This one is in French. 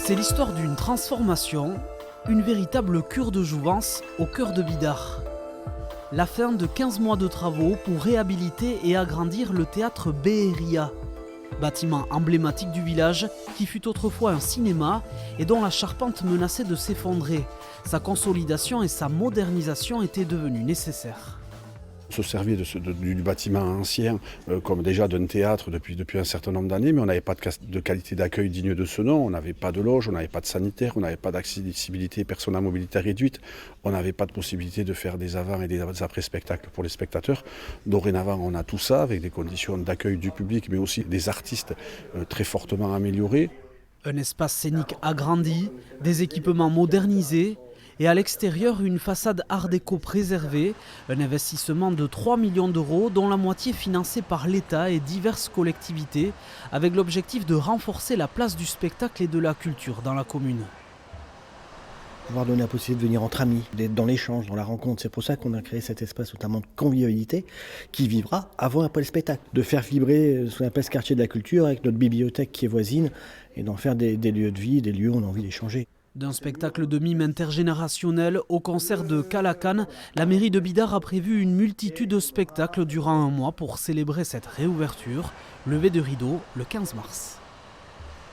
C'est l'histoire d'une transformation, une véritable cure de jouvence au cœur de Bidart. La fin de 15 mois de travaux pour réhabiliter et agrandir le théâtre Beheria, bâtiment emblématique du village qui fut autrefois un cinéma et dont la charpente menaçait de s'effondrer. Sa consolidation et sa modernisation étaient devenues nécessaires. On se servait du bâtiment ancien comme déjà d'un théâtre depuis un certain nombre d'années, mais on n'avait pas de qualité d'accueil digne de ce nom, on n'avait pas de loge, on n'avait pas de sanitaire, on n'avait pas d'accessibilité personnes à mobilité réduite, on n'avait pas de possibilité de faire des avant et des après-spectacles pour les spectateurs. Dorénavant, on a tout ça avec des conditions d'accueil du public, mais aussi des artistes très fortement améliorés. Un espace scénique agrandi, des équipements modernisés, et à l'extérieur, une façade art déco préservée, un investissement de 3 millions d'euros dont la moitié financée par l'État et diverses collectivités, avec l'objectif de renforcer la place du spectacle et de la culture dans la commune. Pouvoir donner la possibilité de venir entre amis, d'être dans l'échange, dans la rencontre. C'est pour ça qu'on a créé cet espace notamment de convivialité qui vivra avant et après le spectacle. De faire vibrer ce qu'on appelle ce quartier de la culture avec notre bibliothèque qui est voisine et d'en faire des lieux de vie, des lieux où on a envie d'échanger. D'un spectacle de mime intergénérationnel au concert de Calacan, la mairie de Bidart a prévu une multitude de spectacles durant un mois pour célébrer cette réouverture. Levée de rideau le 15 mars.